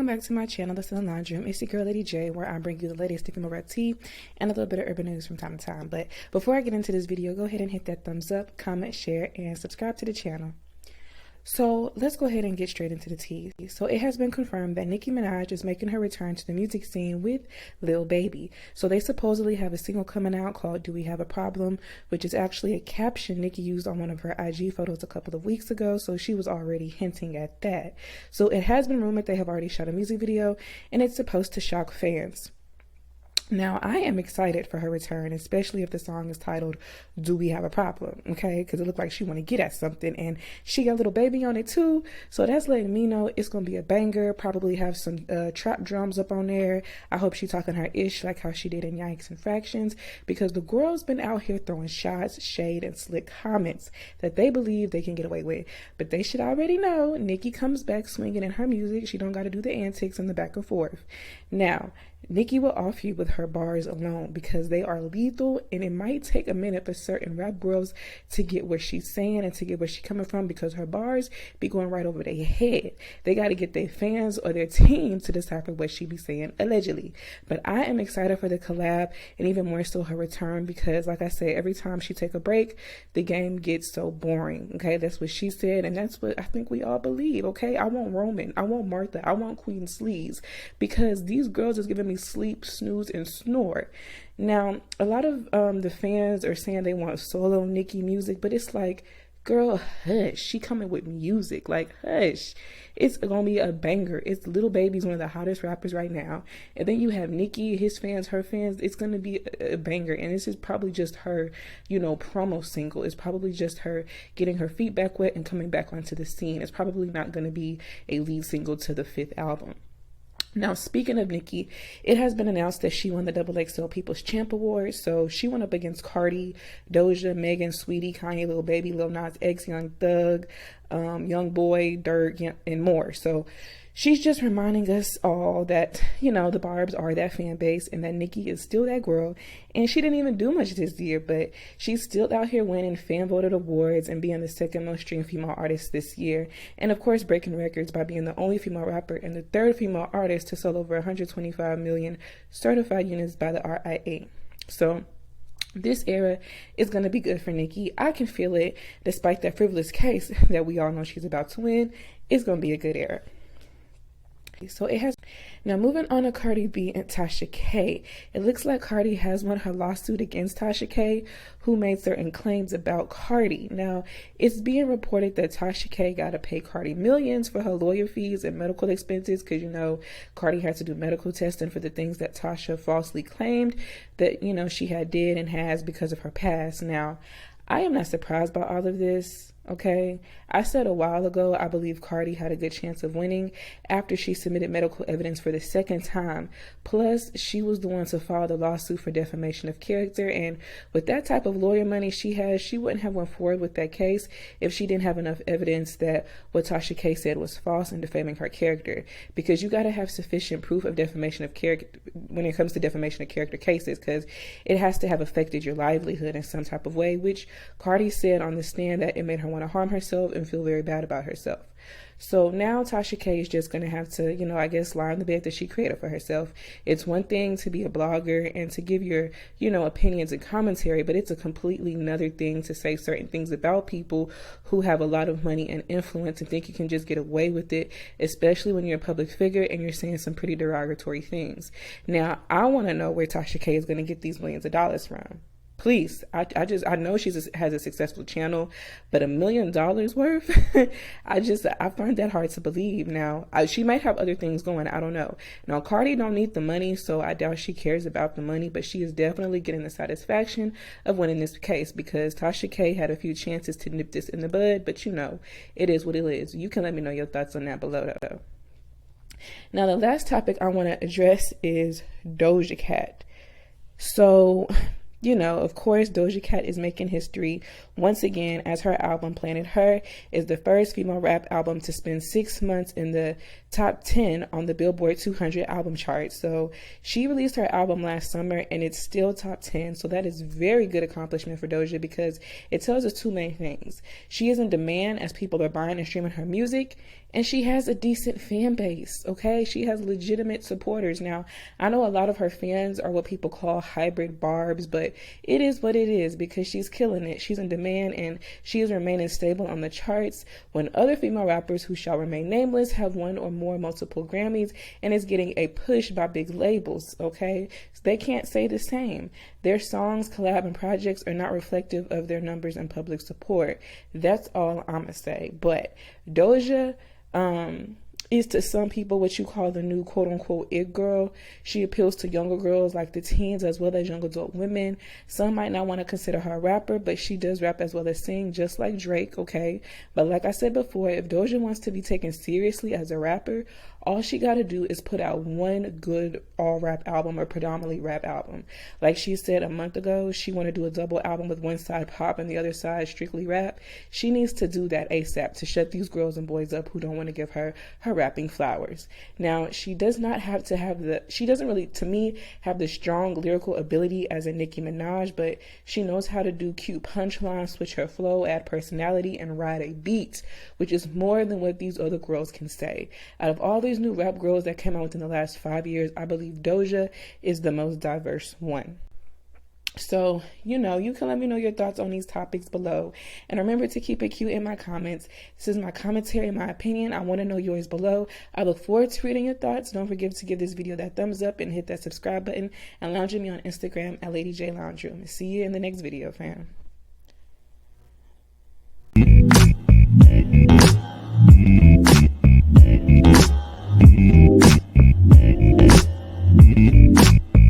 back to my channel, The Southern Laundry. It's your girl, Lady J, where I bring you the latest female rap tea and a little bit of urban news from time to time. But before I get into this video, go ahead and hit that thumbs up, comment, share, and subscribe to the channel. So let's go ahead and get straight into the tea. So it has been confirmed that Nicki Minaj is making her return to the music scene with Lil Baby. So they supposedly have a single coming out called Do We Have a Problem, which is actually a caption Nicki used on one of her IG photos a couple of weeks ago. So she was already hinting at that. So it has been rumored they have already shot a music video and it's supposed to shock fans. Now, I am excited for her return, especially if the song is titled, Do We Have a Problem, okay? Because it looked like she want to get at something, and she got a Lil Baby on it too, so that's letting me know it's going to be a banger, probably have some trap drums up on there. I hope she talking her ish like how she did in Yikes and Fractions, because the girl's been out here throwing shots, shade, and slick comments that they believe they can get away with. But they should already know Nicki comes back swinging in her music. She don't got to do the antics and the back and forth. Now, Nicki will off you with her bars alone because they are lethal, and it might take a minute for certain rap girls to get what she's saying and to get where she's coming from, because her bars be going right over their head. They got to get their fans or their team to decipher what she be saying, allegedly. But I am excited for the collab, and even more so her return, because like I said, every time she take a break, the game gets so boring. Okay, that's what she said, and that's what I think we all believe. Okay, I want Roman, I want Martha, I want Queen Sleaze, because these girls is giving me sleep, snooze, and snore. Now, a lot of the fans are saying they want solo Nicki music, but it's like, girl, hush. She coming with music, like, hush. It's gonna be a banger. It's Lil Baby's one of the hottest rappers right now, and then you have Nicki, his fans, her fans. It's gonna be a banger, and this is probably just her, promo single. It's probably just her getting her feet back wet and coming back onto the scene. It's probably not gonna be a lead single to the 5th album. Now, speaking of Nicki, it has been announced that she won the XXL People's Champ Award. So she went up against Cardi, Doja, Megan, Sweetie, Kanye, Lil Baby, Lil Nas X, Young Thug, Young Boy, Durk, and more. So she's just reminding us all that, the Barbs are that fan base and that Nicki is still that girl. And she didn't even do much this year, but she's still out here winning fan voted awards and being the second most streamed female artist this year. And of course, breaking records by being the only female rapper and the 3rd female artist to sell over 125 million certified units by the RIA. So this era is going to be good for Nicki. I can feel it, despite that frivolous case that we all know she's about to win. It's going to be a good era. So it has. Now, moving on to Cardi B and Tasha K. It looks like Cardi has won her lawsuit against Tasha K, who made certain claims about Cardi. Now, it's being reported that Tasha K got to pay Cardi millions for her lawyer fees and medical expenses, because Cardi had to do medical testing for the things that Tasha falsely claimed that she had did and has because of her past. Now, I am not surprised by all of this. Okay, I said a while ago I believe Cardi had a good chance of winning after she submitted medical evidence for the 2nd time. Plus, she was the one to file the lawsuit for defamation of character, and with that type of lawyer money she has, she wouldn't have went forward with that case if she didn't have enough evidence that what Tasha K said was false and defaming her character. Because you got to have sufficient proof of defamation of character when it comes to defamation of character cases, because it has to have affected your livelihood in some type of way, which Cardi said on the stand that it made her want to harm herself and feel very bad about herself. So now Tasha K is just going to have to, I guess, lie in the bed that she created for herself. It's one thing to be a blogger and to give your, opinions and commentary, but it's a completely another thing to say certain things about people who have a lot of money and influence and think you can just get away with it, especially when you're a public figure and you're saying some pretty derogatory things. Now, I want to know where Tasha K is going to get these millions of dollars from. Please, I know she has a successful channel, but $1 million worth, I find that hard to believe. Now, she might have other things going, I don't know. Now, Cardi don't need the money, so I doubt she cares about the money, but she is definitely getting the satisfaction of winning this case, because Tasha K had a few chances to nip this in the bud, but it is what it is. You can let me know your thoughts on that below, though. Now, the last topic I want to address is Doja Cat. So you know, of course, Doja Cat is making history once again as her album Planet Her is the first female rap album to spend 6 months in the top 10 on the Billboard 200 album chart. So she released her album last summer and it's still top 10. So that is very good accomplishment for Doja because it tells us two main things. She is in demand as people are buying and streaming her music, and she has a decent fan base, okay? She has legitimate supporters. Now, I know a lot of her fans are what people call hybrid barbs, but it is what it is because she's killing it. She's in demand and she is remaining stable on the charts when other female rappers who shall remain nameless have one or more multiple Grammys and is getting a push by big labels, okay? They can't say the same. Their songs, collab, and projects are not reflective of their numbers and public support. That's all I'm gonna say. But Doja, is to some people what you call the new quote-unquote it girl. She appeals to younger girls like the teens as well as young adult women. Some might not want to consider her a rapper, but she does rap as well as sing, just like Drake, okay? But like I said before, if Doja wants to be taken seriously as a rapper, all she got to do is put out one good all rap album or predominantly rap album. Like she said a month ago, she want to do a double album with one side pop and the other side strictly rap. She needs to do that ASAP to shut these girls and boys up who don't want to give her rapping flowers. Now, she does not have to have she doesn't really, to me, have the strong lyrical ability as a Nicki Minaj, but she knows how to do cute punchlines, switch her flow, add personality, and ride a beat, which is more than what these other girls can say. Out of all these new rap girls that came out within the last 5 years, I believe Doja is the most diverse one. So, you know, you can let me know your thoughts on these topics below. And remember to keep it cute in my comments. This is my commentary, my opinion. I want to know yours below. I look forward to reading your thoughts. Don't forget to give this video that thumbs up and hit that subscribe button. And lounge with me on Instagram at Lady J Lounge Room. See you in the next video, fam.